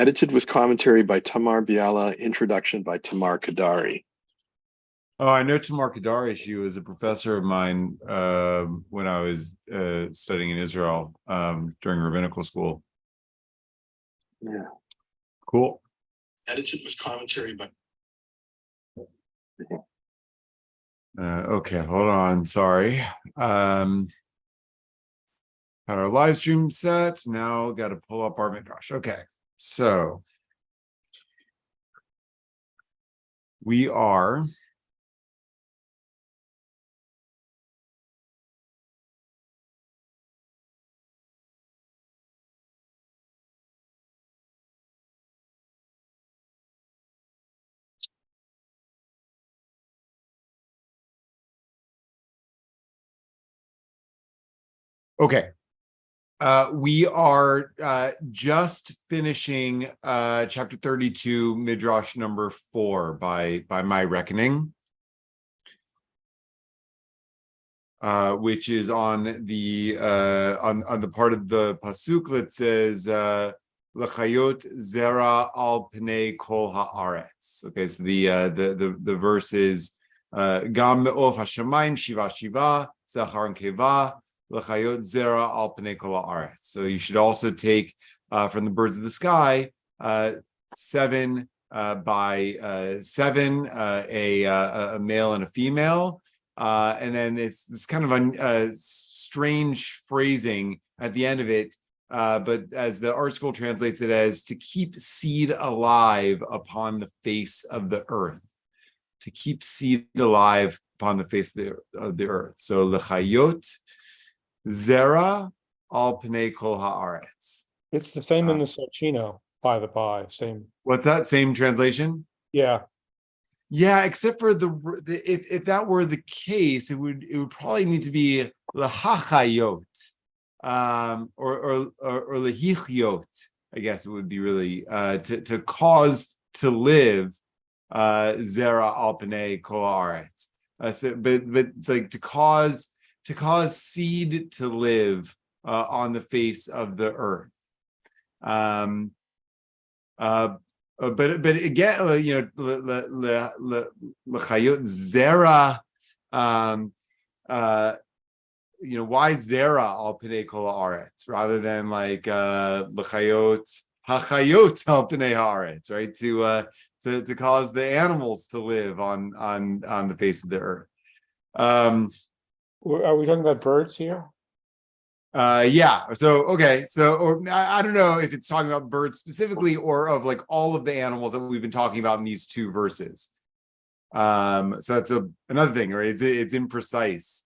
Edited with commentary by Tamar Biala, introduction by Tamar Kadari. Oh, I know Tamar Kadari. She was a professor of mine when I was studying in Israel during rabbinical school. Yeah. Cool. Edited with commentary by... Okay, hold on. Sorry. Had our live stream set. Now got to pull up our Midrash. Okay, so we are okay. We are just finishing chapter 32, Midrash number 4 by my reckoning, which is on the part of the pasuk that says L'chayot zera al pnei kol haaretz. Okay, so the verse is Gam me'of hashamayim shiva shiva zachar and keva. So you should also take from the birds of the sky 7 by 7, a male and a female, and then it's this kind of a strange phrasing at the end of it, but as the art school translates it as to keep seed alive upon the face of the earth, to keep seed alive upon the face of the earth. So l'chayot Zera al pnei kol haaretz. It's the same in the Sochino, by the by. Same. What's that? Same translation? Yeah. Yeah, except for if that were the case, it would probably need to be lahachayot, or lahichyot. I guess it would be really to cause to live zera al pnei kol haaretz. But it's like to cause seed to live on the face of the earth. But again, l'chayot zera, why zera al pnei kol haaretz rather than like l'chayot hachayot al pnei haaretz, right? To cause the animals to live on the face of the earth. Are we talking about birds here? Yeah. So okay. So, or I don't know if it's talking about birds specifically or of like all of the animals that we've been talking about in these two verses. So that's another thing, right? It's imprecise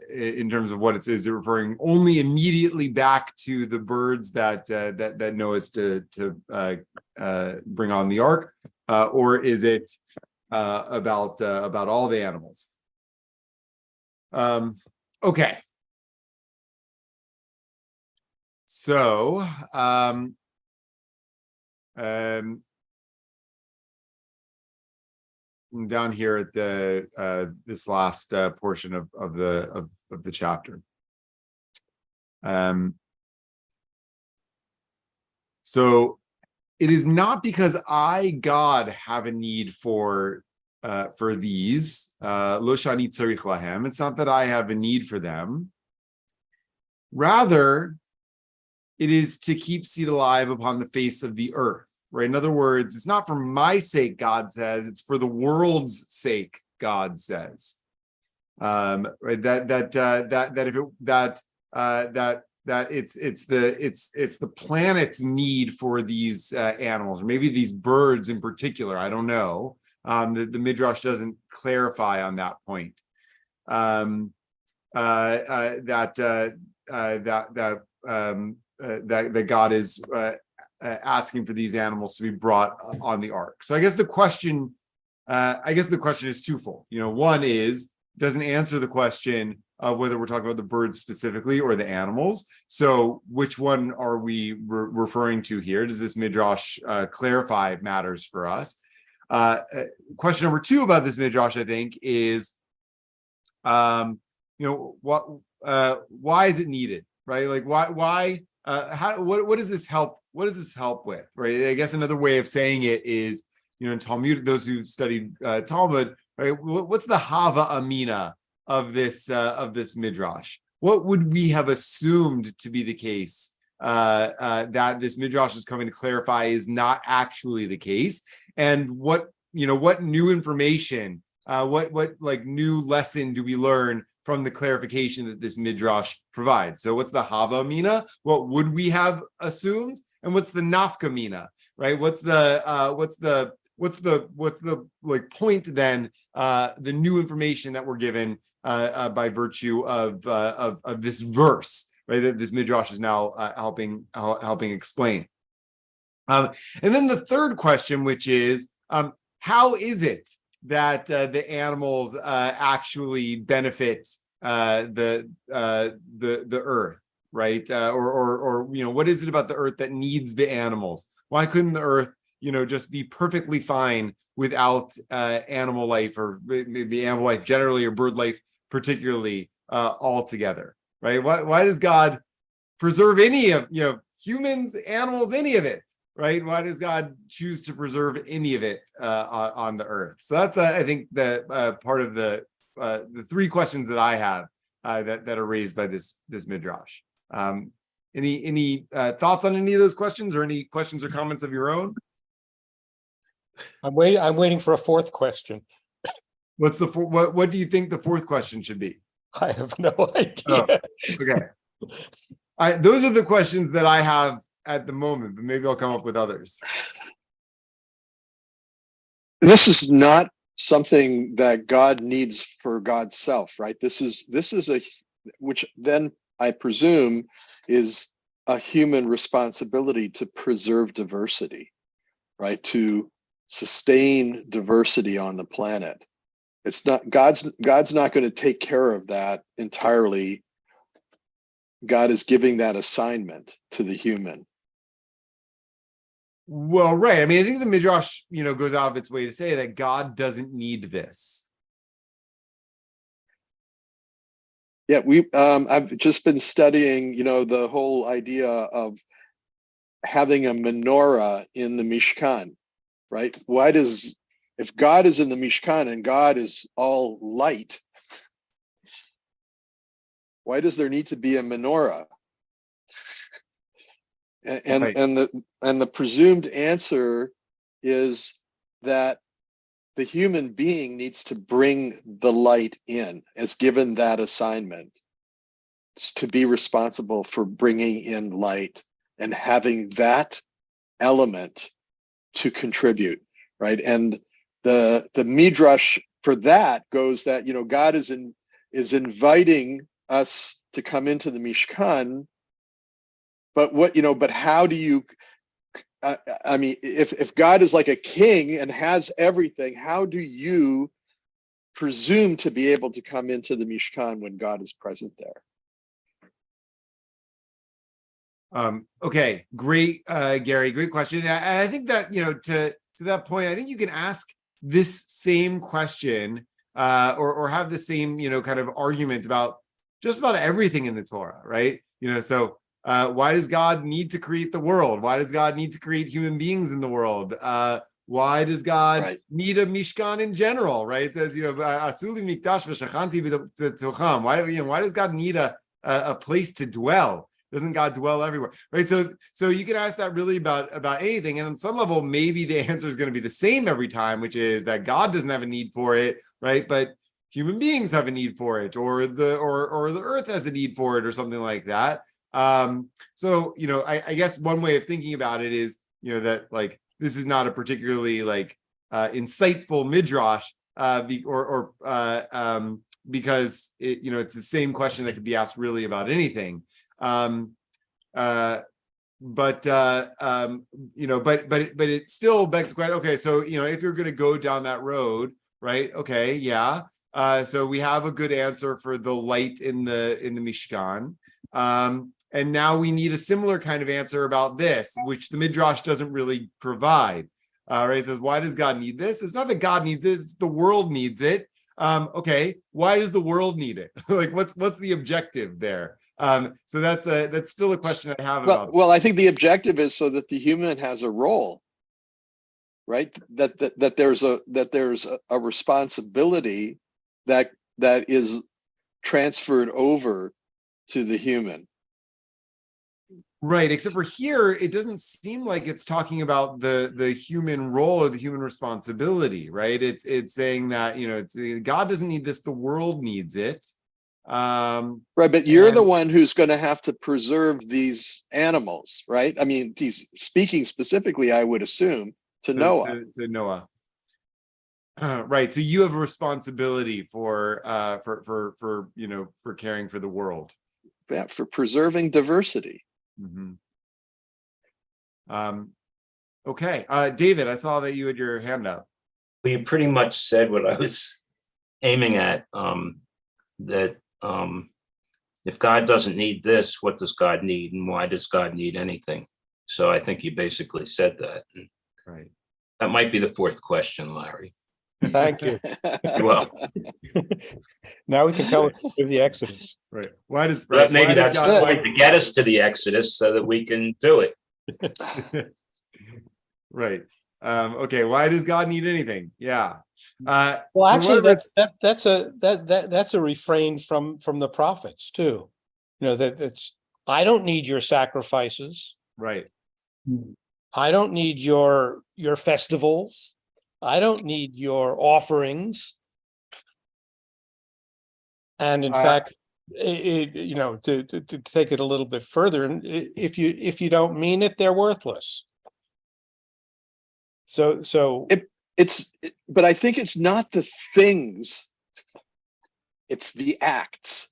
in terms of what it is. It referring only immediately back to the birds that Noah is to bring on the ark, or is it about all the animals? Okay. So down here at the this last portion of the chapter. So it is not because I, God, have a need for these, lo shani tzarich lahem. It's not that I have a need for them. Rather, it is to keep seed alive upon the face of the earth, right? In other words, it's not for my sake, God says, it's for the world's sake, God says. Right? It's the planet's need for these animals, or maybe these birds in particular. I don't know. The Midrash doesn't clarify on that point. That God is asking for these animals to be brought on the ark. So I guess the question is twofold. One is doesn't answer the question of whether we're talking about the birds specifically or the animals. So which one are we referring to here? Does this Midrash clarify matters for us? Question number 2 about this Midrash, I think, is, why is it needed, right? Like, why? What does this help this help with, right? I guess another way of saying it is, in Talmud, those who studied Talmud, right? What's the hava amina of this midrash? What would we have assumed to be the case that this midrash is coming to clarify is not actually the case, and what new information, what like new lesson do we learn from the clarification that this midrash provides? So what's the hava amina? What would we have assumed? And what's the nafka mina, right? What's the like point then, the new information that we're given by virtue of this verse, right? That this midrash is now helping explain. And then the third question, which is, how is it that the animals actually benefit the earth, right? Or what is it about the earth that needs the animals? Why couldn't the earth, just be perfectly fine without animal life, or maybe animal life generally, or bird life particularly, altogether, right? Why does God preserve any of, humans, animals, any of it? Right? Why does God choose to preserve any of it on the earth? So that's, I think, the part of the three questions that I have that are raised by this midrash. Any thoughts on any of those questions, or any questions or comments of your own? I'm waiting for a fourth question. What's the what do you think the fourth question should be? I have no idea. Oh, okay. Those are the questions that I have at the moment, but maybe I'll come up with others. This is not something that God needs for God's self, right? This is which then I presume is a human responsibility to preserve diversity, right? To sustain diversity on the planet. It's not God's not going to take care of that entirely. God is giving that assignment to the human. Well, right. I mean, I think the midrash, goes out of its way to say that God doesn't need this. Yeah, I've just been studying, the whole idea of having a menorah in the Mishkan, right? If God is in the Mishkan and God is all light, why does there need to be a menorah? And Right. and the presumed answer is that the human being needs to bring the light in, as given that assignment. It's to be responsible for bringing in light and having that element to contribute, right? And the midrash for that goes that God is inviting us to come into the Mishkan, but how do you? I mean, if God is like a king and has everything, how do you presume to be able to come into the Mishkan when God is present there? Okay, great, Gary, great question. And I think that, to that point, I think you can ask this same question, or have the same, kind of argument about just about everything in the Torah, right? So why does God need to create the world? Why does God need to create human beings in the world? Why does God need a Mishkan in general, right? It says, Asuli mikdash v'shachanti b'tocham. Why does God need a place to dwell? Doesn't God dwell everywhere, right? So you can ask that really about anything, and on some level, maybe the answer is going to be the same every time, which is that God doesn't have a need for it, right? But human beings have a need for it, or the earth has a need for it, or something like that. So I guess one way of thinking about it is that like this is not a particularly like insightful midrash, because it's the same question that could be asked really about anything. But it still begs the question. Okay, so if you're going to go down that road, right? Okay, yeah. So we have a good answer for the light in the Mishkan. And now we need a similar kind of answer about this, which the Midrash doesn't really provide. Right? It says, why does God need this? It's not that God needs it, it's the world needs it. Okay, why does the world need it? Like, what's the objective there? So that's still a question I have Well, about. well, I think the objective is so that the human has a role, right? That there's a responsibility that is transferred over to the human. Right, except for here, it doesn't seem like it's talking about the human role or the human responsibility, right? It's saying that, you know, it's God doesn't need this, the world needs it. Right, but you're the one who's going to have to preserve these animals, right? I mean, he's speaking specifically, I would assume, to Noah. To Noah. Right, so you have a responsibility for you know, for caring for the world. Yeah, for preserving diversity. Mm-hmm. Okay, David, I saw that you had your hand up. Well, you pretty much said what I was aiming at. That if God doesn't need this, what does God need, and why does God need anything? So I think you basically said that. Right. That might be the fourth question, Larry. Thank you. Well, Now we can tell with the Exodus. Right. Why does maybe why that's does the God, point, to get us to the Exodus so that we can do it. right. Okay, why does God need anything? Yeah. Well, actually, whatever that's a refrain from the prophets too. You know, that's, I don't need your sacrifices. right. I don't need your festivals. I don't need your offerings. And in fact, you know, to take it a little bit further, and if you don't mean it, they're worthless. So But I think it's not the things, it's the acts,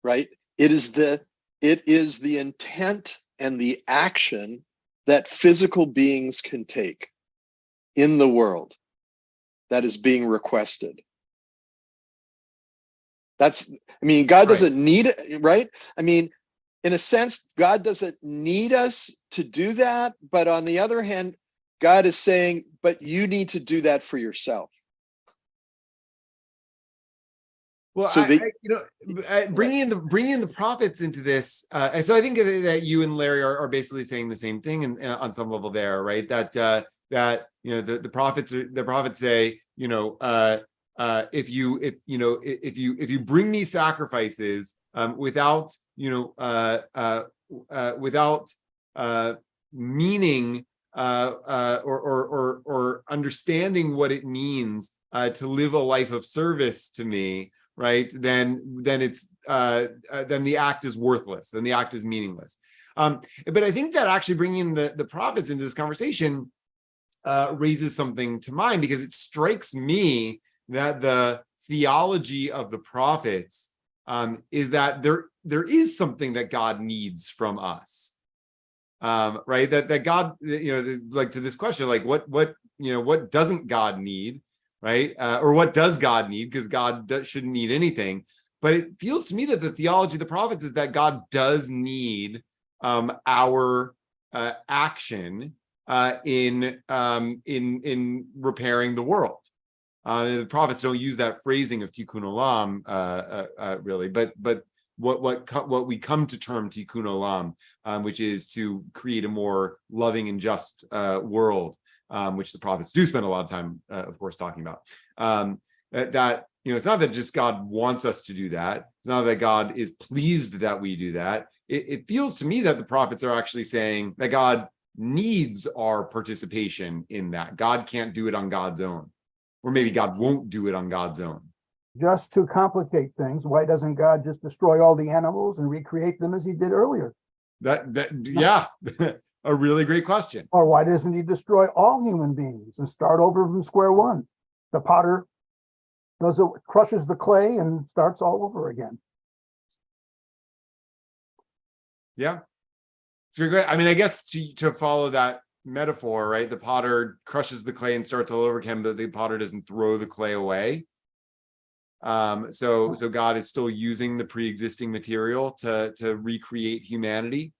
right? It is the intent and the action that physical beings can take in the world that is being requested. That's, I mean, God doesn't need it, right? I mean, in a sense, God doesn't need us to do that. But on the other hand, God is saying, but you need to do that for yourself. Well, So bringing in the prophets into this, so I think that you and Larry are basically saying the same thing, and on some level there, right? That you know, the prophets say, you know, if you bring me sacrifices without, you know, without meaning or understanding what it means to live a life of service to me, right, then it's then the act is worthless, then the act is meaningless. But I think that actually bringing the prophets into this conversation raises something to mind, because it strikes me that the theology of the prophets is that there is something that God needs from us, right? That God, you know, like, to this question, like what you know, what doesn't God need, right? Or what does God need? Because God shouldn't need anything. But it feels to me that the theology of the prophets is that God does need our action in repairing the world. The prophets don't use that phrasing of tikkun olam really, but what we come to term tikkun olam, which is to create a more loving and just world, which the prophets do spend a lot of time, of course, talking about. That, you know, it's not that just God wants us to do that. It's not that God is pleased that we do that. It feels to me that the prophets are actually saying that God needs our participation in that. God can't do it on God's own, or maybe God won't do it on God's own. Just to complicate things, why doesn't God just destroy all the animals and recreate them as he did earlier? Yeah, a really great question. Or why doesn't he destroy all human beings and start over from square one? The potter crushes the clay and starts all over again. Yeah, it's great. I mean, I guess to follow that metaphor, right? The potter crushes the clay and starts all over again, but the potter doesn't throw the clay away. So God is still using the pre-existing material to recreate humanity.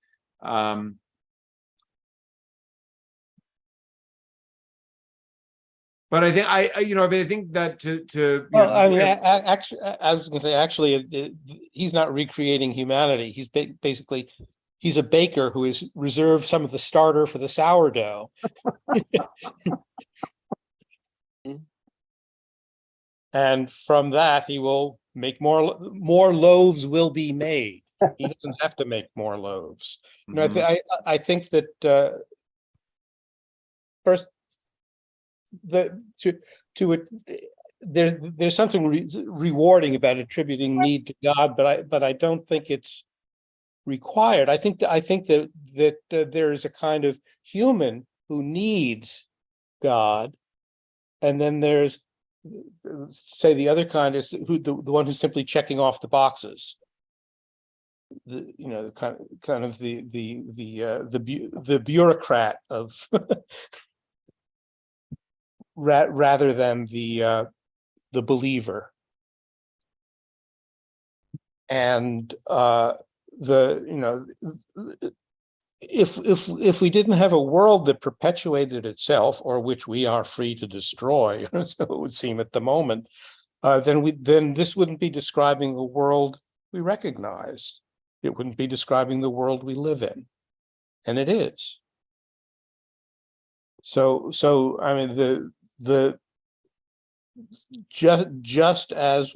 But I think I think that to Well, I mean, actually, I was going to say, actually, he's not recreating humanity. He's basically, he's a baker who has reserved some of the starter for the sourdough. And from that, he will make more loaves will be made. He doesn't have to make more loaves. You know, I think that first, there's something rewarding about attributing need to God, but I don't think it's required. I think that there is a kind of human who needs God, and then there's, say, the other kind is the one who's simply checking off the boxes. The kind of the bureaucrat of rather than the believer. And if we didn't have a world that perpetuated itself, or which we are free to destroy, so it would seem at the moment, then this wouldn't be describing a world we recognize. It wouldn't be describing the world we live in, and it is. So I mean, just as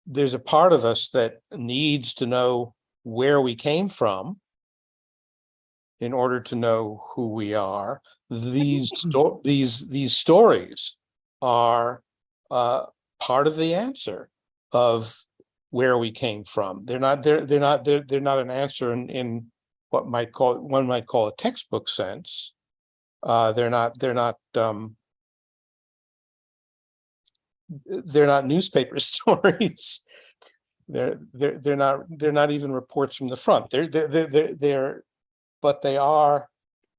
there's a part of us that needs to know where we came from in order to know who we are. These stories are part of the answer of where we came from. They're not an answer in what one might call a textbook sense. They're not newspaper stories. They're not even reports from the front. But they are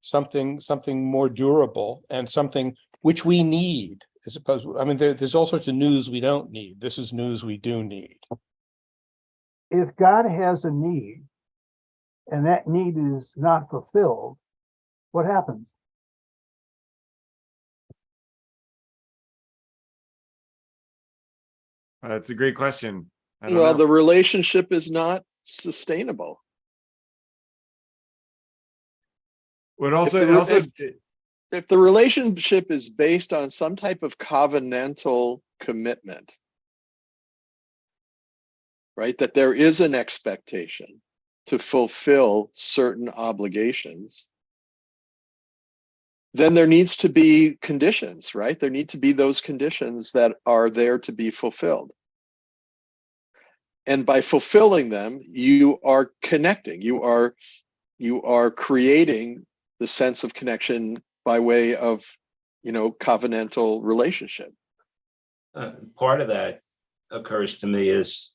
something more durable and something which we need, as opposed. I mean, there's all sorts of news we don't need. This is news we do need. If God has a need and that need is not fulfilled, what happens? That's a great question. Well, the relationship is not sustainable. But also, if the relationship is based on some type of covenantal commitment, right, that there is an expectation to fulfill certain obligations, then there needs to be conditions, right? There need to be those conditions that are there to be fulfilled. And by fulfilling them, you are connecting. You are creating the sense of connection by way of, covenantal relationship. Part of that occurs to me is,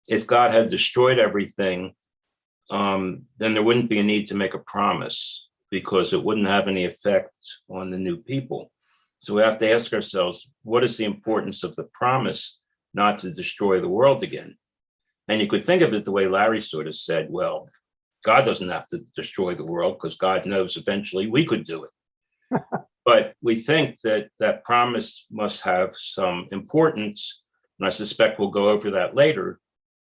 if God had destroyed everything, then there wouldn't be a need to make a promise, because it wouldn't have any effect on the new people. So we have to ask ourselves, what is the importance of the promise not to destroy the world again? And you could think of it the way Larry sort of said, well, God doesn't have to destroy the world because God knows eventually we could do it. But we think that that promise must have some importance. And I suspect we'll go over that later.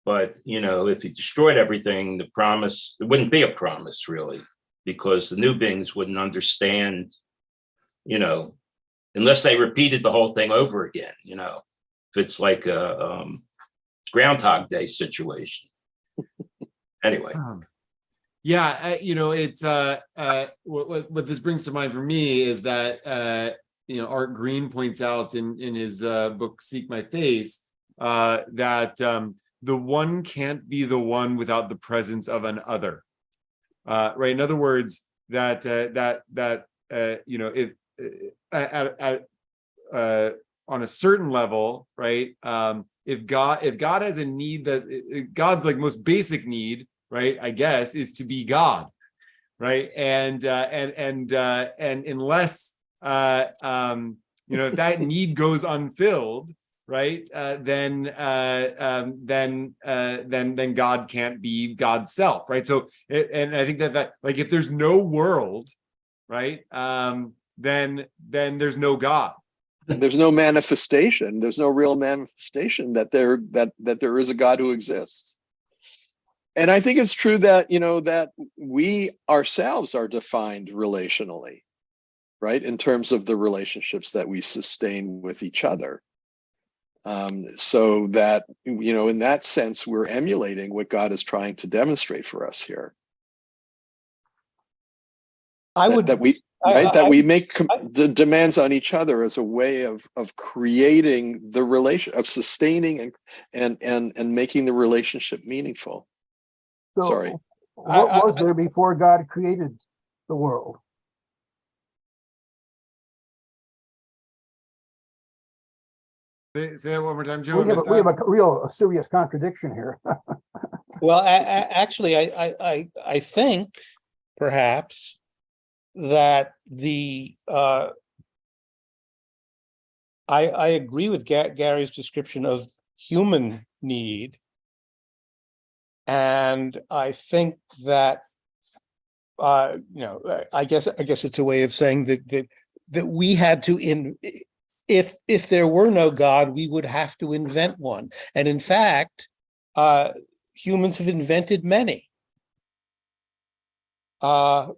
But, if he destroyed everything, the promise, it wouldn't be a promise really, because the new beings wouldn't understand, unless they repeated the whole thing over again, if it's like a Groundhog Day situation. Anyway. Yeah, it's what this brings to mind for me is that Art Green points out in his book Seek My Face that the one can't be the one without the presence of an other. Right. In other words, that if on a certain level, right? If God has a need that God's like most basic need, right, I guess, is to be God, right? And unless if that need goes unfilled, right, then God can't be God's self, right? So, and I think that like if there's no world, right, then there's no God. There's no manifestation. There's no real manifestation that there is a God who exists. And I think it's true that, that we ourselves are defined relationally, right? In terms of the relationships that we sustain with each other. So that, in that sense, we're emulating what God is trying to demonstrate for us here. That we make the demands on each other as a way of creating the relation, of sustaining and making the relationship meaningful. So Sorry. what was there before God created the world? Say that one more time, Joe. We have a serious contradiction here. Well, actually, I think perhaps that I agree with Gary's description of human need, and I think that I guess it's a way of saying that we had to if there were no God, we would have to invent one, and in fact, humans have invented many. And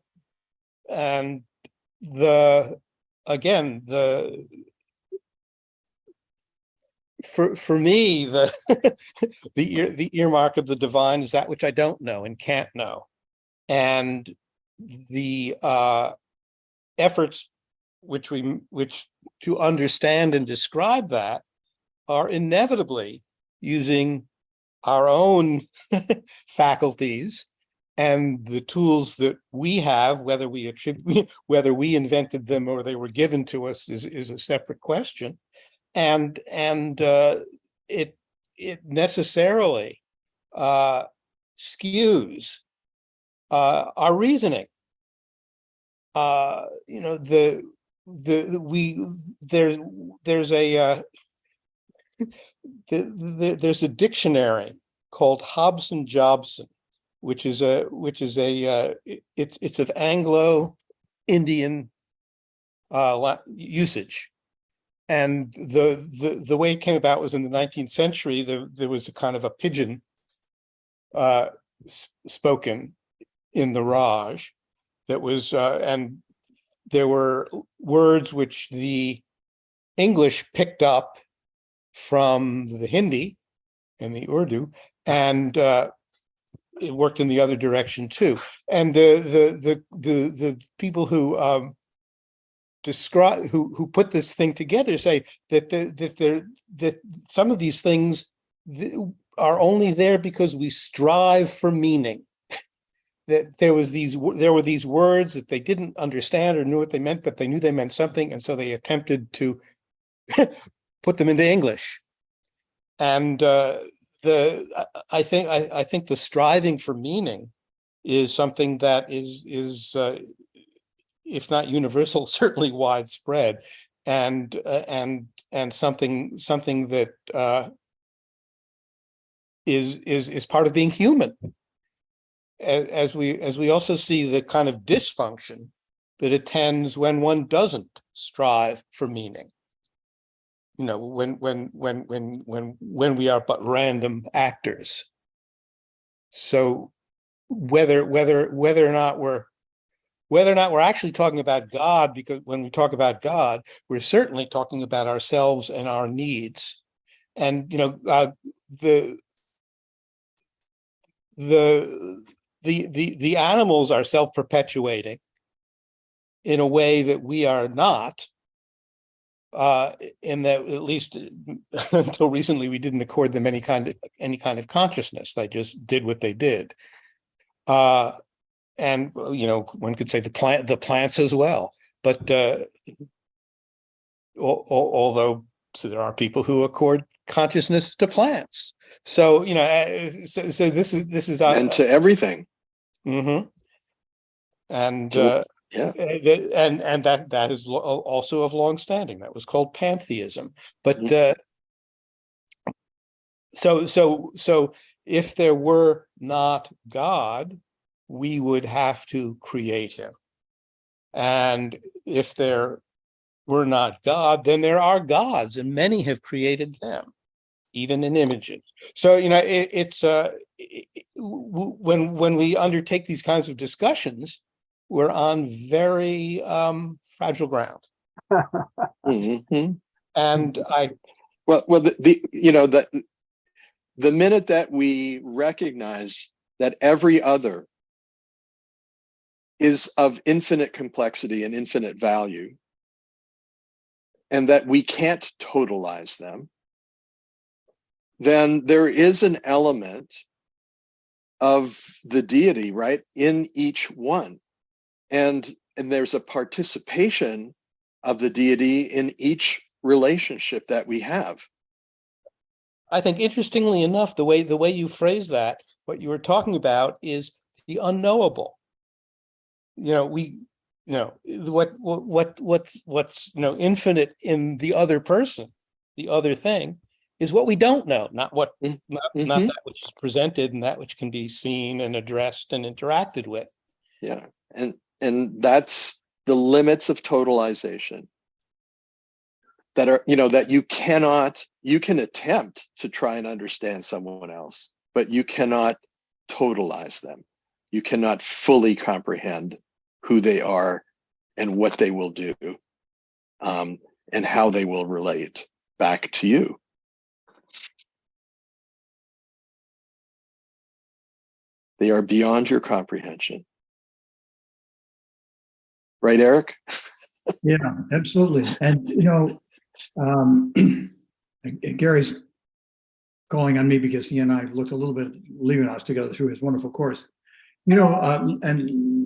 for me, the earmark of the divine is that which I don't know and can't know, and the efforts which to understand and describe that are inevitably using our own faculties and the tools that we have, whether we invented them or they were given to us is a separate question, and it necessarily skews our reasoning. There's a dictionary called Hobson-Jobson, which is it's of Anglo-Indian usage, and the way it came about was in the 19th century. There was a kind of a pidgin spoken in the Raj that was and there were words which the English picked up from the Hindi and the Urdu, and it worked in the other direction too. And the people who describe who put this thing together say that some of these things are only there because we strive for meaning. That there were these words that they didn't understand or knew what they meant, but they knew they meant something, and so they attempted to put them into English. And I think the striving for meaning is something that is if not universal, certainly widespread, and something that is part of being human. As we also see the kind of dysfunction that attends when one doesn't strive for meaning. When we are but random actors. So whether or not we're actually talking about God, because when we talk about God, we're certainly talking about ourselves and our needs. And the animals are self-perpetuating in a way that we are not. In that, at least until recently, we didn't accord them any kind of consciousness. They just did what they did. And one could say the plants as well. But although there are people who accord consciousness to plants. So so this is and to everything. Mm-hmm. And yeah, and that is also of long standing. That was called pantheism. But so if there were not God, we would have to create him. And if there were not God, then there are gods, and many have created them, even in images. So, when we undertake these kinds of discussions, we're on very fragile ground. Mhm. And the minute that we recognize that every other is of infinite complexity and infinite value, and that we can't totalize them, then there is an element of the deity, right, in each one. And there's a participation of the deity in each relationship that we have. I think, interestingly enough, the way you phrase that, what you were talking about is the unknowable. What's infinite in the other person, the other thing, is what we don't know, not that which is presented and that which can be seen and addressed and interacted with. Yeah, and that's the limits of totalization that are, that you can attempt to try and understand someone else, but you cannot totalize them. You cannot fully comprehend who they are and what they will do, and how they will relate back to you. They are beyond your comprehension. Right, Eric? Yeah, absolutely. And, Gary's calling on me because he and I looked a little bit at Levinas together through his wonderful course. And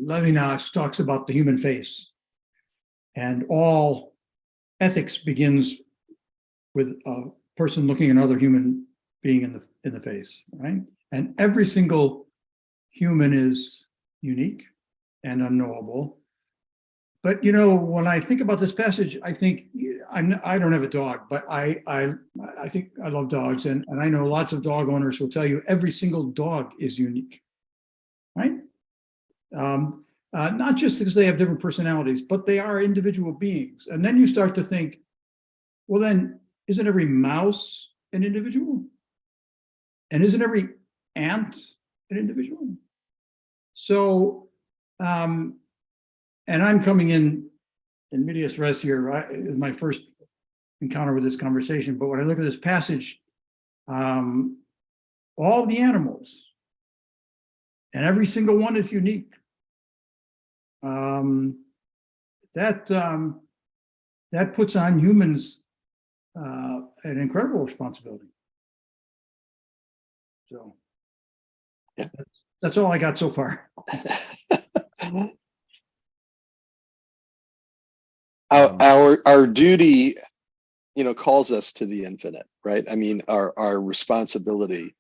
Levinas talks about the human face, and all ethics begins with a person looking another human being in the face, right? And every single human is unique and unknowable. But when I think about this passage, I think I don't have a dog, but I think I love dogs, and I know lots of dog owners will tell you every single dog is unique, right? Not just because they have different personalities, but they are individual beings. And then you start to think, well, then isn't every mouse an individual? And isn't every ant an individual? So, and I'm coming in medias res here, right? Is my first encounter with this conversation. But when I look at this passage, all the animals, and every single one is unique. That puts on humans an incredible responsibility. So, yeah, that's all I got so far. Our duty, calls us to the infinite, right? I mean, our responsibility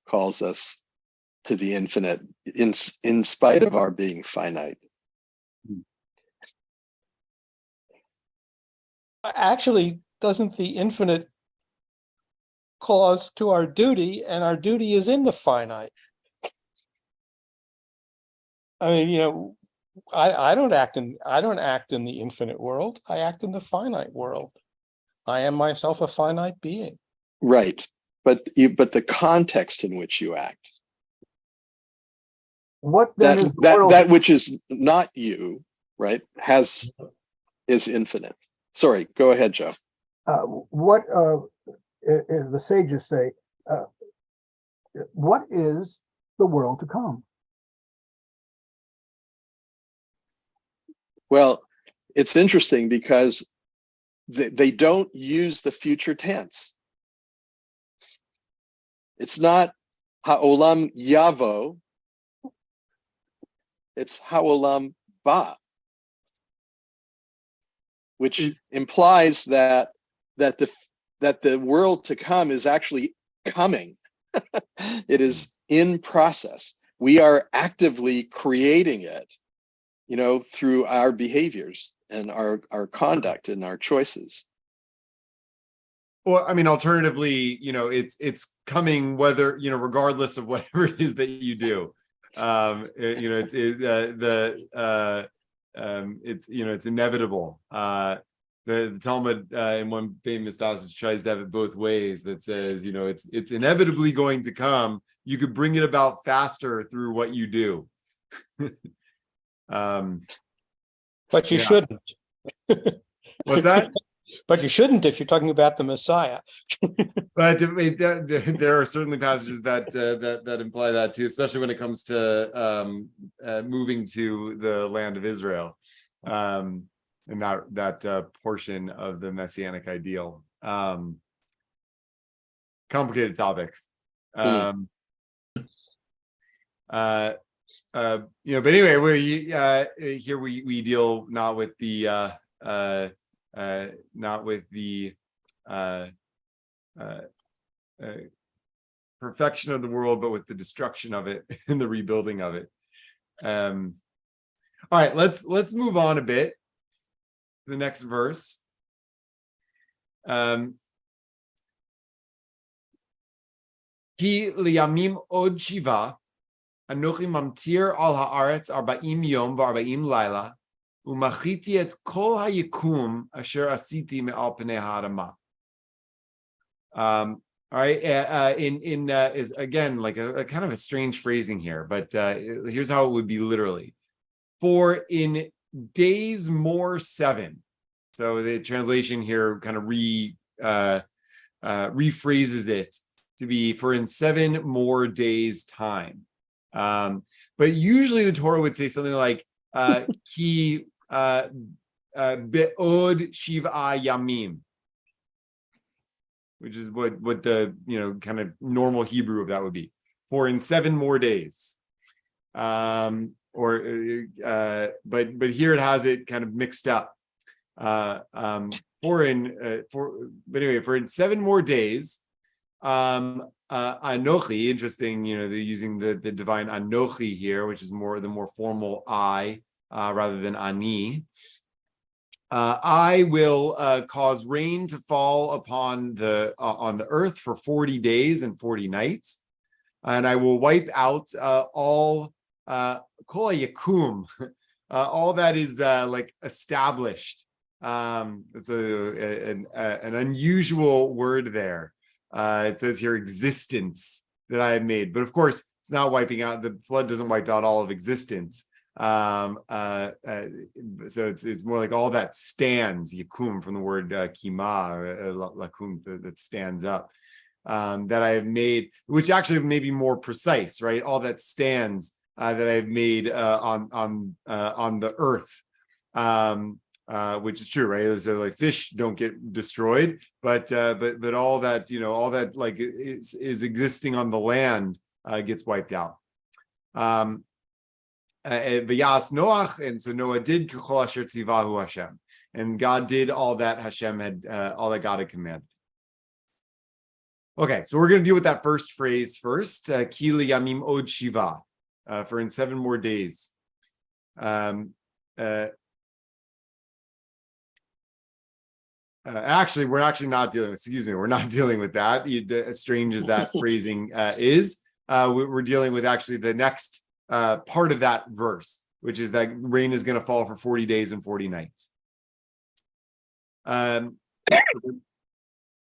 calls us to the infinite in spite of our being finite. Actually, doesn't the infinite call us to our duty, and our duty is in the finite? I mean, I don't act in the infinite world. I act in the finite world. I am myself a finite being. Right, but the context in which you act. What then is the world? That which is not you, right, is infinite. Sorry, go ahead, Joe. What the sages say? What is the world to come? Well, it's interesting because they don't use the future tense. It's not ha'olam yavo. It's ha'olam ba, which implies that the world to come is actually coming. It is in process. We are actively creating it, through our behaviors and our conduct and our choices. Well, I mean, alternatively, it's coming whether, regardless of whatever it is that you do. it's inevitable. The Talmud in one famous passage tries to have it both ways, that says, it's inevitably going to come. You could bring it about faster through what you do. But you Yeah. shouldn't. What's that? But you shouldn't if you're talking about the Messiah. But there are certainly passages that imply that too, especially when it comes to moving to the land of Israel, and that portion of the messianic ideal. Complicated topic. But anyway, here we deal not with the perfection of the world, but with the destruction of it and the rebuilding of it. All right, let's move on a bit. The next verse. Ki liyamim od shiva, anochi mamtir al haaretz 40 yom ו40 לילה, ומחיתי את כל היקום אשר עשיתי מעל פני האדמה. All right, is again like a kind of a strange phrasing here, but here's how it would be literally. For in days more 7. So the translation here kind of rephrases it to be for in 7 more days time. But usually the Torah would say something like ki be'od shiva yamim, which is what the kind of normal Hebrew of that would be. For in 7 more days. But here it has it kind of mixed up. For in 7 more days, Anochi, interesting, they're using the divine Anochi here, which is the more formal I, rather than Ani. I will cause rain to fall upon on the earth for 40 days and 40 nights, and I will wipe out all kol yakum, all that is like established. It's an unusual word there. It says here existence that I have made, but of course it's not wiping out. The flood doesn't wipe out all of existence. So it's more like all that stands, yakum, from the word kima, lakum, that stands up, that I have made, which actually may be more precise, right? All that stands that I've made on the earth, which is true, right? So like fish don't get destroyed, but all that all that like is existing on the land gets wiped out. V'yas Noach, and so Noah did k'chol asher tzivahu Hashem, and God did all that Hashem had, all that God had commanded. Okay, so we're going to deal with that first phrase first. Ki liyamim od shiva, for in 7 more days. Actually, we're not dealing with that. As strange as that phrasing is, we're dealing with actually the next part of that verse, which is that rain is going to fall for 40 days and 40 nights.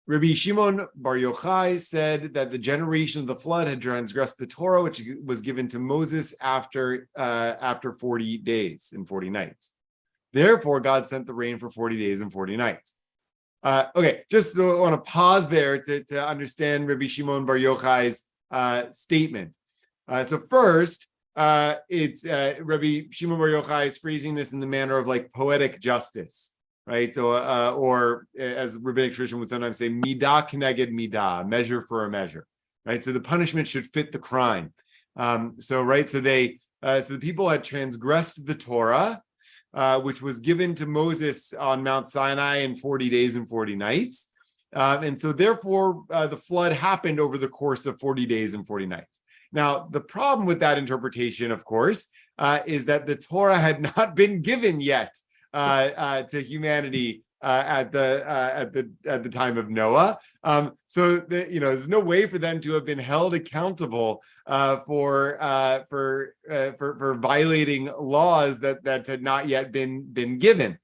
Rabbi Shimon Bar Yochai said that the generation of the flood had transgressed the Torah, which was given to Moses after 40 days and 40 nights. Therefore, God sent the rain for 40 days and 40 nights. Okay, just want to pause there to understand Rabbi Shimon Bar Yochai's statement. So first, it's Rabbi Shimon Bar Yochai is phrasing this in the manner of like poetic justice, right? Or as rabbinic tradition would sometimes say, midah keneged midah, measure for a measure, right? So the punishment should fit the crime. So the people had transgressed the Torah, which was given to Moses on Mount Sinai in 40 days and 40 nights. And so therefore, the flood happened over the course of 40 days and 40 nights. Now, the problem with that interpretation, of course, is that the Torah had not been given yet to humanity at the time of Noah. So that, there's no way for them to have been held accountable for violating laws that had not yet been given.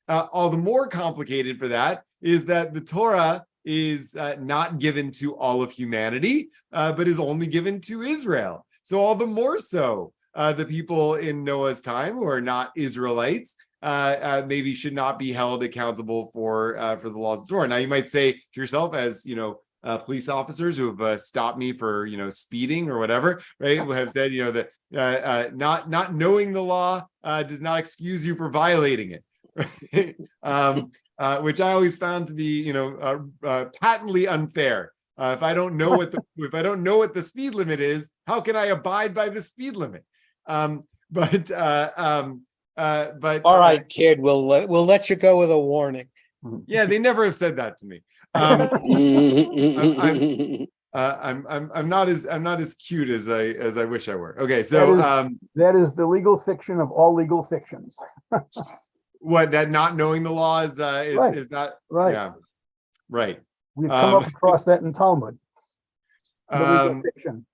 All the more complicated for that is that the Torah is not given to all of humanity, but is only given to Israel. So all the more so, the people in Noah's time who are not Israelites maybe should not be held accountable for the laws of the Torah. Now you might say to yourself, as police officers who have stopped me for speeding or whatever, right? Will have said that not knowing the law does not excuse you for violating it. Right? Which I always found to be patently unfair. If I don't know what the speed limit is, how can I abide by the speed limit? But All right, kid, we'll let you go with a warning. Yeah, they never have said that to me. I'm not as cute as I wish I were. Okay, so that is the legal fiction of all legal fictions. What, that not knowing the law is Right. is not Right. Yeah, right. We've come up across that in Talmud. The legal fiction.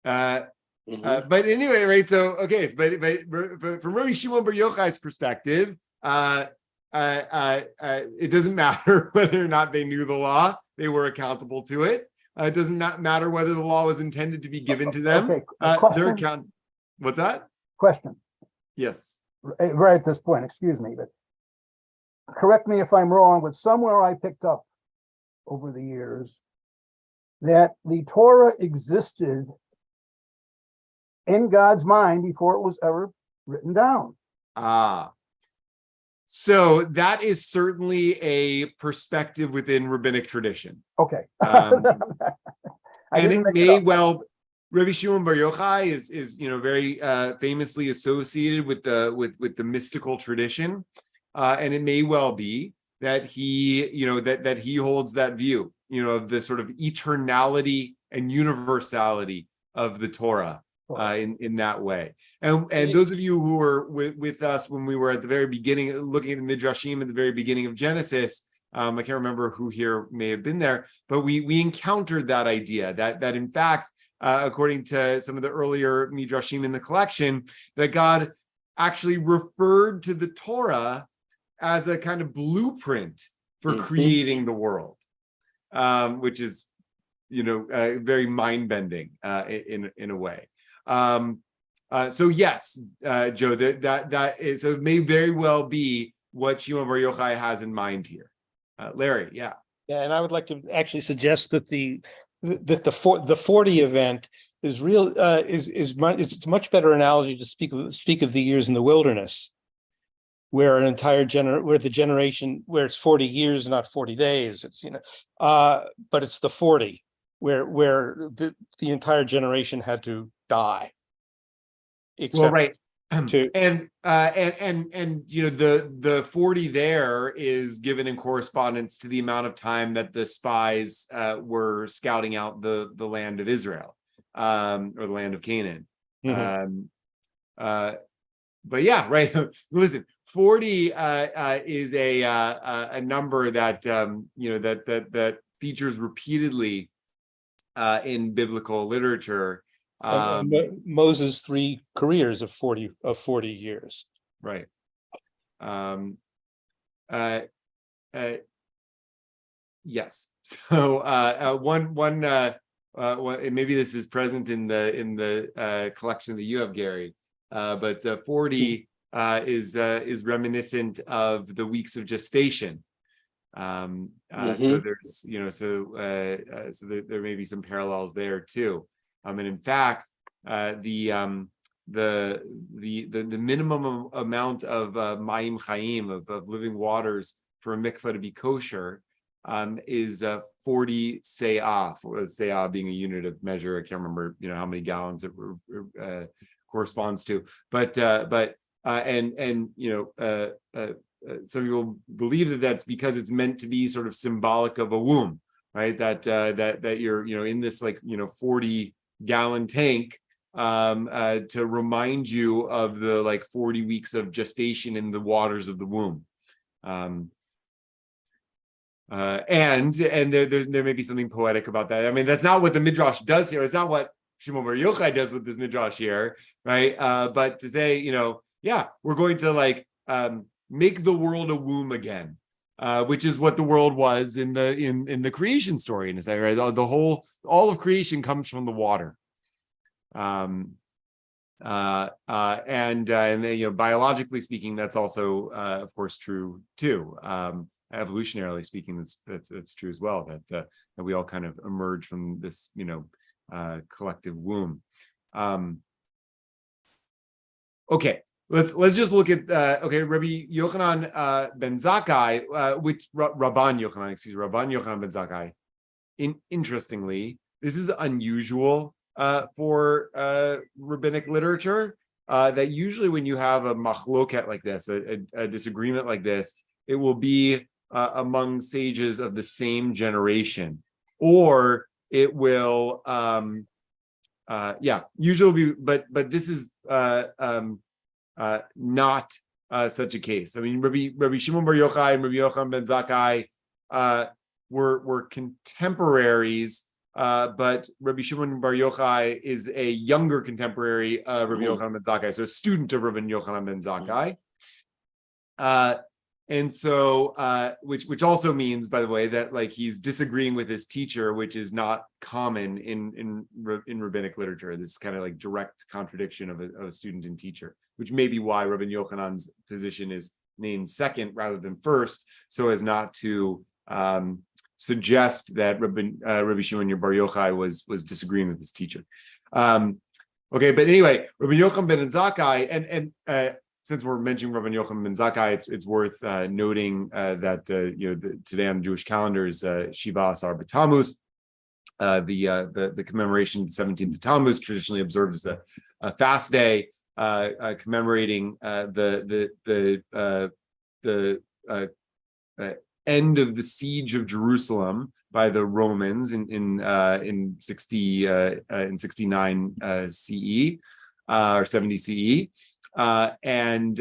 But anyway, right? So okay, but from Rabbi Shimon Bar Yochai's perspective, it doesn't matter whether or not they knew the law; they were accountable to it. It doesn't matter whether the law was intended to be given to them. Okay, Their account. What's that? Question. Yes. Right at this point, excuse me, but correct me if I'm wrong, but somewhere I picked up over the years that the Torah existed in God's mind before it was ever written down. So that is certainly a perspective within rabbinic tradition. Okay. And it may well, Rabbi Shimon Bar Yochai is very famously associated with the mystical tradition, and it may well be that he that he holds that view of the sort of eternality and universality of the Torah in that way. And those of you who were with us when we were at the very beginning, looking at the Midrashim at the very beginning of Genesis, I can't remember who here may have been there, but we encountered that idea that in fact, according to some of the earlier Midrashim in the collection, that God actually referred to the Torah as a kind of blueprint for creating the world, which is, very mind-bending in a way. So yes, Joe, that is, so it may very well be what Shimon Bar Yochai has in mind here. Larry, yeah. Yeah, and I would like to actually suggest that the 40 event is real it's a much better analogy to speak of the years in the wilderness, where an entire where it's 40 years, not 40 days. It's but it's the 40 where the entire generation had to die. Well, right. To, and the 40 there is given in correspondence to the amount of time that the spies were scouting out the land of Israel, or the land of Canaan. But yeah, right. Listen, 40 is a number that that features repeatedly in biblical literature. Moses' 3 careers of 40 years. Right. Yes. So one maybe this is present in the collection that you have, Gary, but 40 is reminiscent of the weeks of gestation. So there's so there may be some parallels there too. And in fact, the minimum amount of mayim chayim of living waters for a mikvah to be kosher is 40 se'ah. Se'ah being a unit of measure. I can't remember how many gallons it corresponds to, but some people believe that that's because it's meant to be sort of symbolic of a womb, right? That you're in this 40-gallon tank to remind you of the 40 weeks of gestation in the waters of the womb. And there may be something poetic about that. I mean, that's not what the Midrash does here. It's not what Shimon Bar Yochai does with this Midrash here, right? But to say, yeah, we're going to make the world a womb again, which is what the world was in the creation story. In a sense, right? All of creation comes from the water. And biologically speaking, that's also, of course, true too. Evolutionarily speaking, that's true as well. That we all kind of emerge from this, collective womb. Okay, let's just look at Rabbi Yochanan ben Zakkai, which Rabban Yochanan ben Zakkai. Interestingly, this is unusual for rabbinic literature. That usually when you have a machloket like this, a disagreement like this, it will be among sages of the same generation, or it will, usually be, but this is not such a case. I mean, Rabbi Shimon Bar Yochai and Rabbi Yochanan ben Zakkai were contemporaries. But Rabbi Shimon Bar Yochai is a younger contemporary of Rabbi Yochanan ben Zakkai, so a student of Rabbi Yochanan ben Zakkai. And so, which also means, by the way, that he's disagreeing with his teacher, which is not common in rabbinic literature. This is kind of direct contradiction of a student and teacher, which may be why Rabbi Yochanan's position is named second rather than first, so as not to suggest that Rabbi Shimon Bar Yochai was disagreeing with his teacher. But anyway, Rabbi Yochanan ben Zakkai, and since we're mentioning Rabbi Yochanan ben Zakkai, it's worth noting that today on the Jewish calendar is Shiva Asar B'Tammuz, the commemoration of the 17th of Tammuz, traditionally observed as a fast day, commemorating the end of the siege of Jerusalem by the Romans in 69 CE or 70 CE, and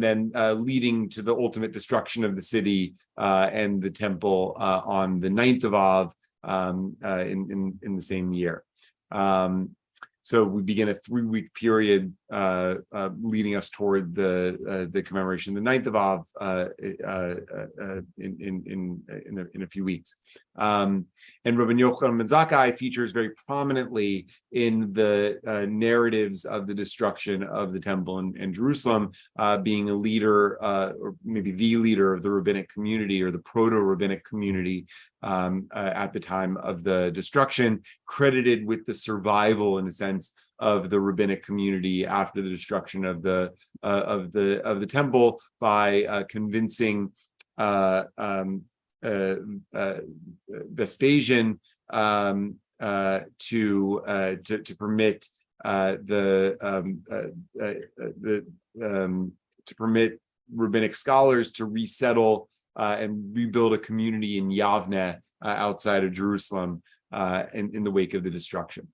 then leading to the ultimate destruction of the city and the temple on the 9th of Av in the same year. So we begin a 3-week period leading us toward the commemoration of the 9th of Av in a few weeks. And Rabbi Yochanan ben Zakkai features very prominently in the narratives of the destruction of the temple in Jerusalem, being a leader, or maybe the leader of the rabbinic community or the proto-rabbinic community at the time of the destruction, credited with the survival, in a sense, of the rabbinic community after the destruction of the temple by convincing Vespasian to permit to permit rabbinic scholars to resettle and rebuild a community in Yavne outside of Jerusalem in the wake of the destruction.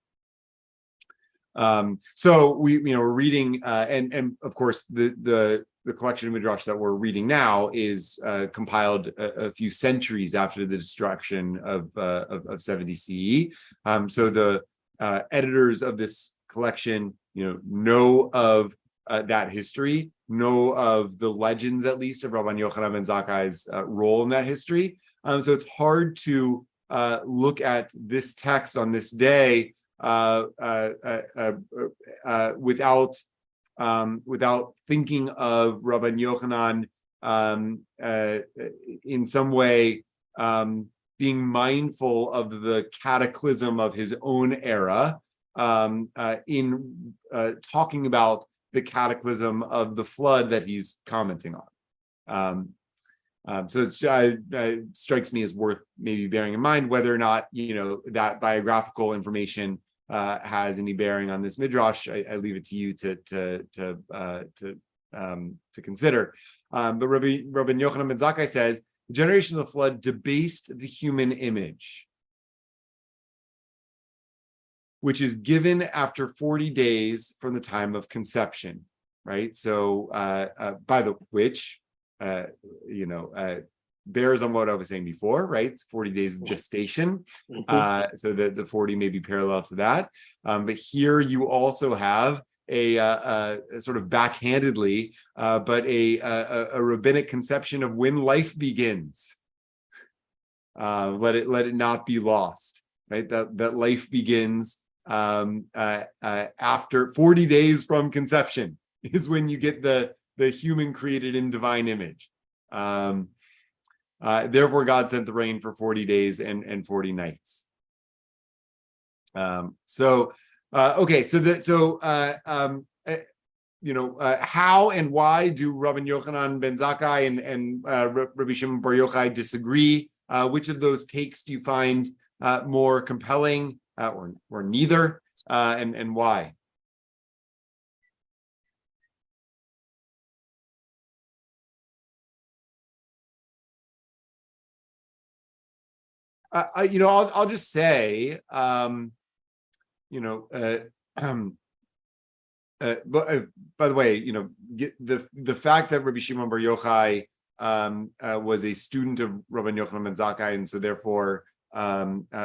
So we're reading, and of course the collection of Midrash that we're reading now is compiled a few centuries after the destruction of 70 CE. So the editors of this collection, know of that history, know of the legends, at least, of Rabban Yochanan ben Zakkai's role in that history. So it's hard to look at this text on this day without thinking of Rabban Yochanan in some way being mindful of the cataclysm of his own era, in talking about the cataclysm of the flood that he's commenting on. So it strikes me as worth maybe bearing in mind whether or not that biographical information has any bearing on this midrash. I leave it to you to consider. But Rabbi Yochanan ben Zakkai says the generation of the flood debased the human image, which is given after 40 days from the time of conception, right? So by the which, bears on what I was saying before, right? It's 40 days of gestation. So that the 40 may be parallel to that. But here you also have a sort of backhandedly, but a rabbinic conception of when life begins. Let it not be lost, right? That life begins after 40 days from conception is when you get the human created in divine image. Therefore, God sent the rain for 40 days and 40 nights. How and why do Rabbi Yochanan ben Zakkai and Rabbi Shimon Bar Yochai disagree? Which of those takes do you find more compelling, or neither, and why? I'll just say, but by the way, the fact that Rabbi Shimon Bar Yochai was a student of Rabbi Yochanan ben Zakkai, and so therefore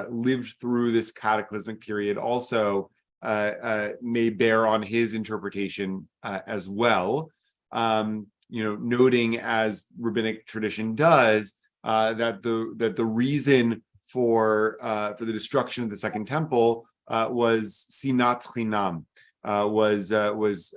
lived through this cataclysmic period, also may bear on his interpretation as well. Noting, as rabbinic tradition does, that the reason for the destruction of the Second Temple was sinat chinam, was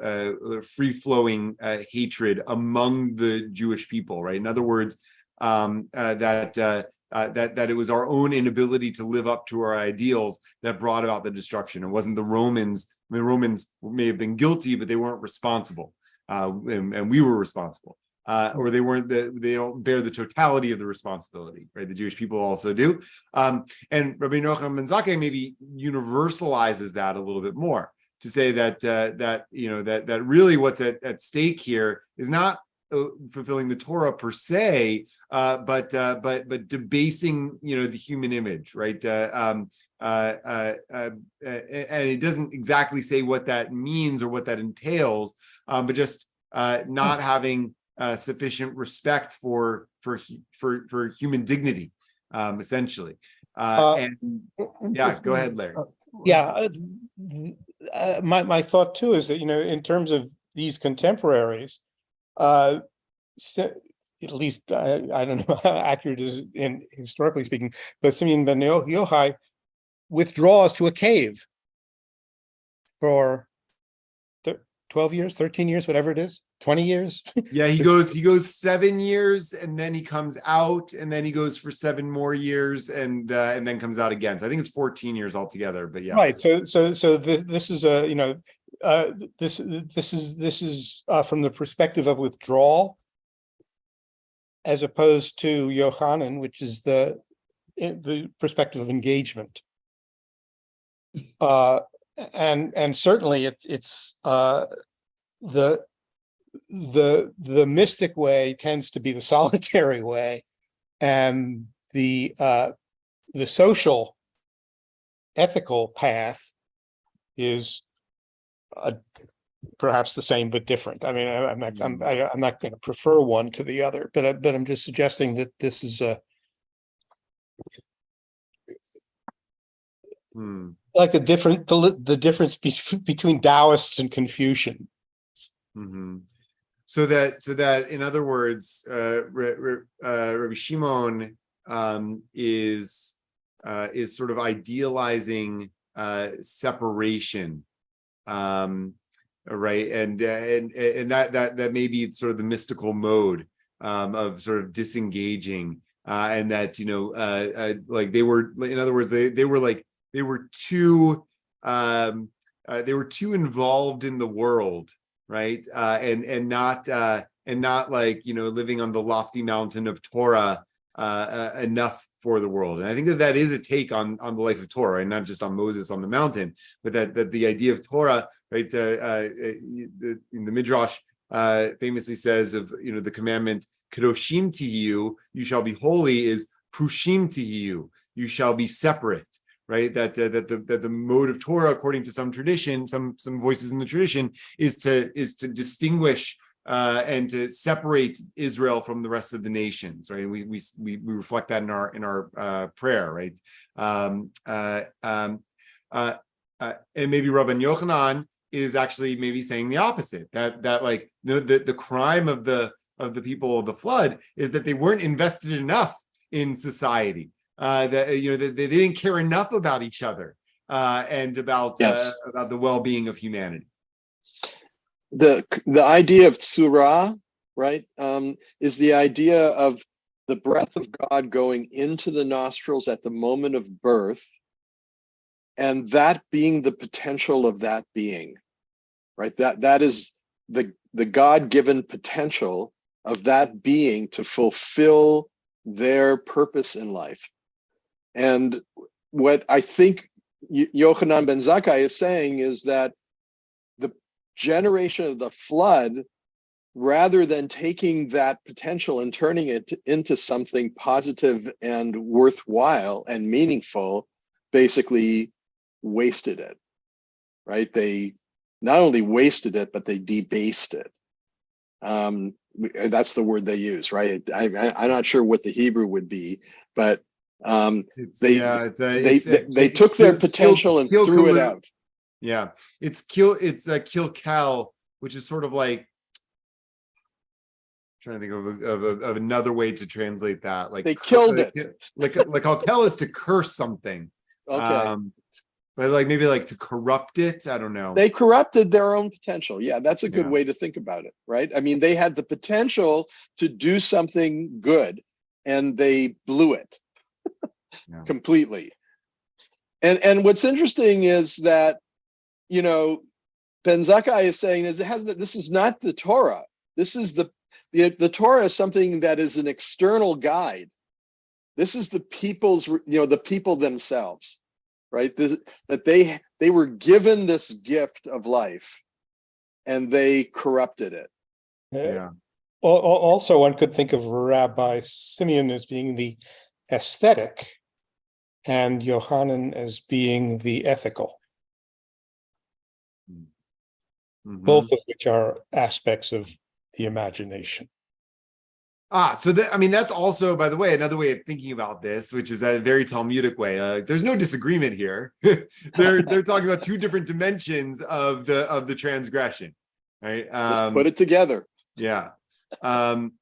free-flowing hatred among the Jewish people, right? In other words, that it was our own inability to live up to our ideals that brought about the destruction. It wasn't the Romans. I mean, the Romans may have been guilty, but they weren't responsible, and we were responsible. Or they don't bear the totality of the responsibility, right? The Jewish people also do. And Rabbi Yochanan ben Zakkai maybe universalizes that a little bit more, to say that really what's at stake here is not fulfilling the Torah per se, but debasing the human image, right? And it doesn't exactly say what that means or what that entails, but just not having sufficient respect for human dignity, essentially. And yeah, go ahead, Larry. Yeah, my thought too is that in terms of these contemporaries, at least I don't know how accurate it is in historically speaking, but Simeon ben Yochai withdraws to a cave for 12 years, 13 years, whatever it is, 20 years. Yeah, he goes 7 years, and then he comes out, and then he goes for 7 more years, and then comes out again. So I think it's 14 years altogether. But yeah, right. So this is this is from the perspective of withdrawal, as opposed to Yochanan, which is the perspective of engagement. And certainly it's the mystic way tends to be the solitary way, and the social ethical path is perhaps the same but different. I mean, I'm not going to prefer one to the other, but I'm just suggesting that this is like the difference between Taoists and Confucian. Mm-hmm. So that in other words, Rabbi Shimon is sort of idealizing separation, right? And that may be sort of the mystical mode of sort of disengaging, and that like they were, in other words, they were too involved in the world, right? And not like living on the lofty mountain of Torah enough for the world. And I think that is a take on the life of Torah, and not just on Moses on the mountain, but that the idea of Torah, right? In the Midrash famously says of the commandment Kedoshim Tihiyu, you shall be holy, is Prushim Tihiyu, you shall be separate. Right, that the mode of Torah, according to some tradition, some voices in the tradition, is to distinguish and to separate Israel from the rest of the nations, right? We reflect that in our prayer, right? And maybe Rabban Yochanan is actually maybe saying the opposite, that like the crime of the people of the flood is that they weren't invested enough in society, that they didn't care enough about each other, and about the well-being of humanity. The idea of tzura, right, is the idea of the breath of God going into the nostrils at the moment of birth, and that being the potential of that being, right? That is the God-given potential of that being to fulfill their purpose in life. And what I think Yochanan ben Zakkai is saying is that the generation of the flood, rather than taking that potential and turning it into something positive and worthwhile and meaningful, basically wasted it, right? They not only wasted it, but they debased it. That's the word they use, right? I'm not sure what the Hebrew would be, but they took their potential and threw it out. Yeah, it's kilkel, which is sort of like, trying to think of another way to translate that. Like they killed it. Like kalkel is to curse something. Okay. But like maybe like to corrupt it. I don't know. They corrupted their own potential. Yeah, that's a good way to think about it, right? I mean, they had the potential to do something good, and they blew it completely. And what's interesting is that, Ben Zakkai is saying this is not the Torah. This is the Torah is something that is an external guide. This is the people's, the people themselves, right? That they were given this gift of life, and they corrupted it. Yeah. Also, one could think of Rabbi Simeon as being the aesthetic, and Yochanan as being the ethical. Mm-hmm. Both of which are aspects of the imagination. So that's also, by the way, another way of thinking about this, which is a very Talmudic way. There's no disagreement here. they're talking about two different dimensions of the transgression, right? Just put it together. Yeah. And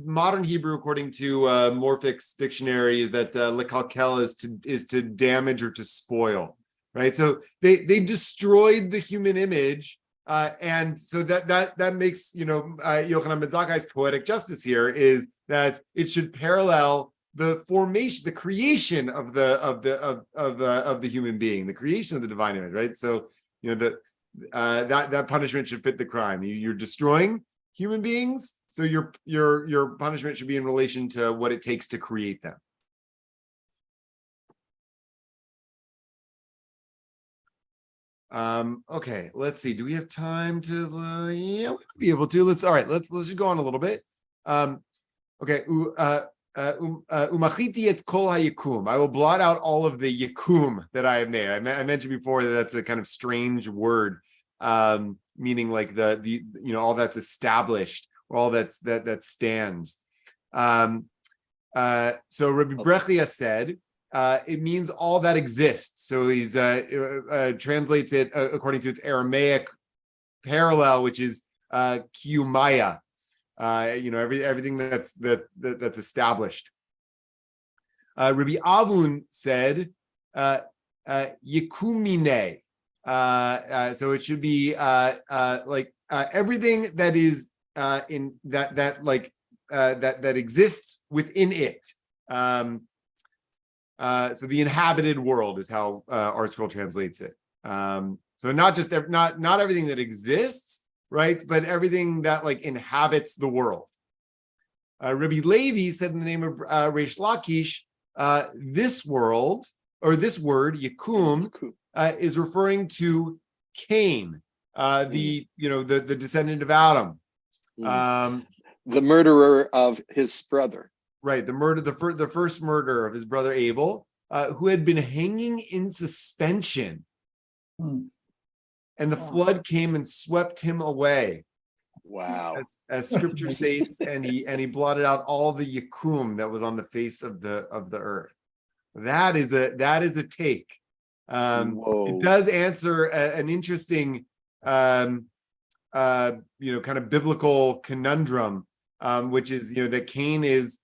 modern Hebrew, according to Morphic's dictionary, is that lekalkel is to damage or to spoil, right? So they destroyed the human image, and so that makes Yochanan ben Zakkai's poetic justice here is that it should parallel the formation, the creation of the human being, the creation of the divine image, right? So that punishment should fit the crime. You're destroying human beings, so your punishment should be in relation to what it takes to create them. Okay, let's see. Do we have time to? Yeah, we'll be able to. Let's just go on a little bit. Okay. Umachiti et kol hayikum. I will blot out all of the yikum that I have made. I mentioned before that that's a kind of strange word, meaning like the all that's established, or all that stands. So Rabbi Brechia said it means all that exists. So he's translates it according to its Aramaic parallel, which is kiumaya. Everything that's established. Rabbi Avun said yikumine. So it should be everything that is in that exists within it. So the inhabited world is how ArtScroll translates it. So not everything that exists, right? But everything that inhabits the world. Rabbi Levi said in the name of Reish Lakish, this world, or this word Yakum, is referring to Cain, the descendant of Adam, the murderer of his brother. Right, the first murder of his brother Abel, who had been hanging in suspension. And the flood came and swept him away. Wow. as scripture states, and he blotted out all the yakum that was on the face of the earth. That is a take. Whoa. It does answer an interesting kind of biblical conundrum, which is, that Cain is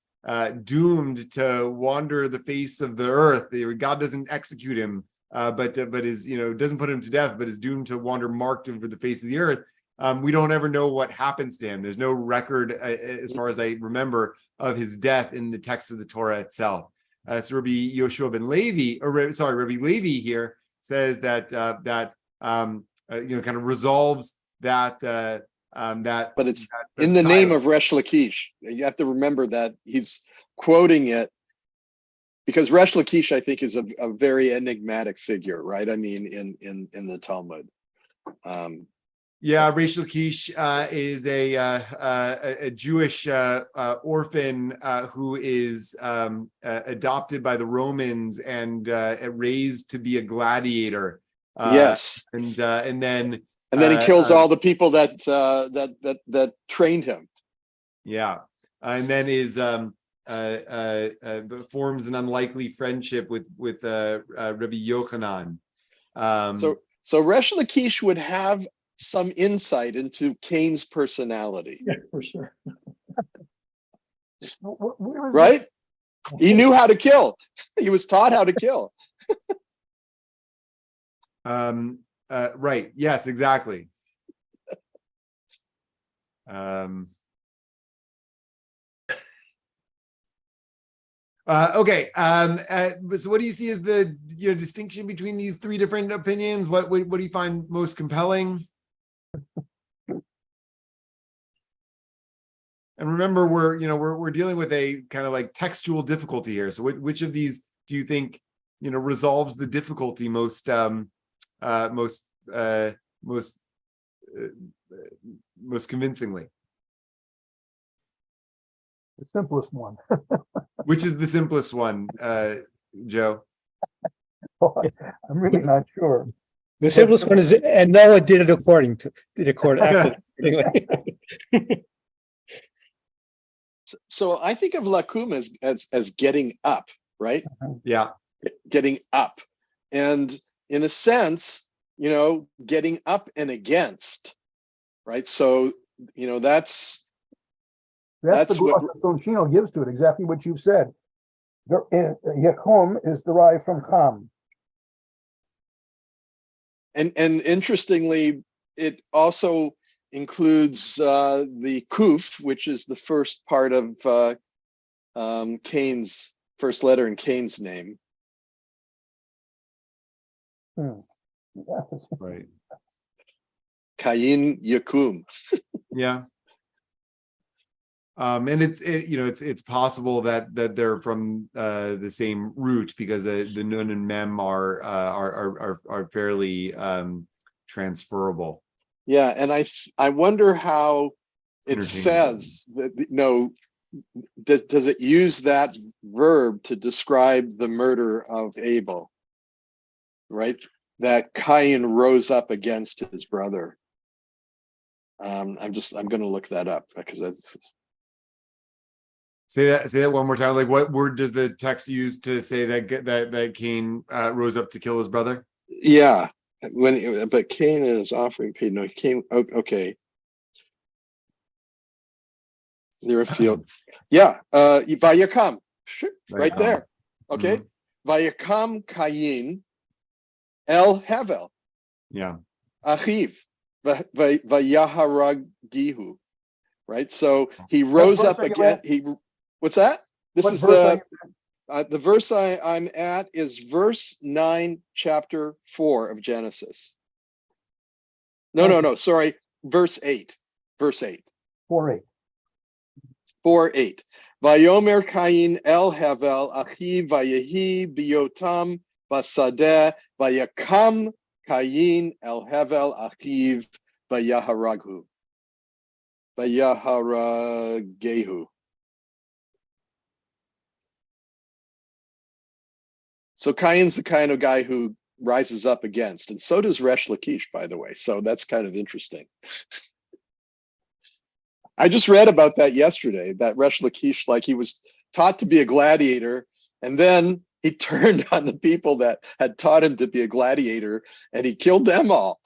doomed to wander the face of the earth. God doesn't execute him, but is, doesn't put him to death, but is doomed to wander marked over the face of the earth. We don't ever know what happens to him. There's no record, as far as I remember, of his death in the text of the Torah itself. So Rabbi Yoshua ben Levi, Rabbi Levi here says that kind of resolves that. But it's that in the name silence. of Resh Lakish. You have to remember that he's quoting it because Resh Lakish, I think, is a very enigmatic figure, right? I mean, in the Talmud. Yeah, Reish Lakish is a Jewish orphan who is adopted by the Romans and raised to be a gladiator. Yes, and then he kills all the people that trained him. Yeah, and then is forms an unlikely friendship with Rabbi Yochanan. So Resh Lakish would have some insight into Cain's personality. Yeah, for sure. Where is Right? this? He knew how to kill. He was taught how to kill. Right. Yes, exactly. Okay. So what do you see as the distinction between these three different opinions? What do you find most compelling? And remember, we're dealing with a kind of like textual difficulty here. So which of these do you think resolves the difficulty most convincingly? The simplest one. Which is the simplest one, Joe? I'm really not sure. The simplest one is, and Noah did it according. Anyway. So I think of Lakum as getting up, right? Yeah. Getting up. And in a sense, getting up and against, right? So, that's the what gloss that Sonchino gives to it, exactly what you've said. Yakum is derived from Cham. and interestingly, it also includes the Kuf, which is the first part of Cain's first letter in Cain's name. Right. Kayin Yakum. Yeah. And it's possible that they're from the same root because the nun and mem are fairly transferable. Yeah, and I wonder how it Interchangeable. says that. Does it use that verb to describe the murder of Abel? Right, that Cain rose up against his brother. I'm going to look that up because that's. Say that one more time. Like, what word does the text use to say that Cain rose up to kill his brother? Yeah, but Cain is offering paid. No, Cain. Okay. Near a field. Yeah. Vayakam. Right there. Okay. Vayakam Cain El Hevel. Yeah. Achiv. Vayaharagihu. Right. So he rose up again. What's that? This is the verse I'm at is verse 9, chapter 4 of Genesis. No. Sorry. Verse 8. 4:8. 4:8. Vayomer Cain el Havel achiv vayehi biotam basadeh vayakam Cain el Havel achiv vayaharagehu. So Cain's the kind of guy who rises up against, and so does Resh Lakish, by the way. So that's kind of interesting. I just read about that yesterday, that Resh Lakish, like he was taught to be a gladiator, and then he turned on the people that had taught him to be a gladiator, and he killed them all.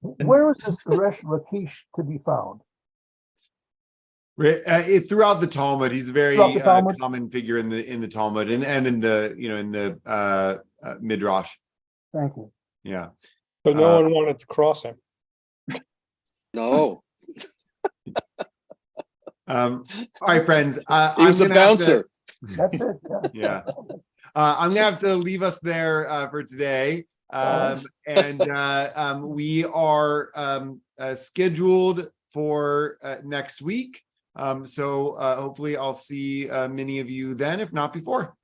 Where is this Resh Lakish to be found? Throughout the Talmud, he's a very Throughout the Talmud? common figure in the Talmud and in the in the Midrash. Thank you. Yeah. So no one wanted to cross him. No, All right, friends. he was a bouncer. That's it. Yeah. I'm gonna have to leave us there for today. And we are scheduled for next week. So hopefully I'll see many of you then, if not before.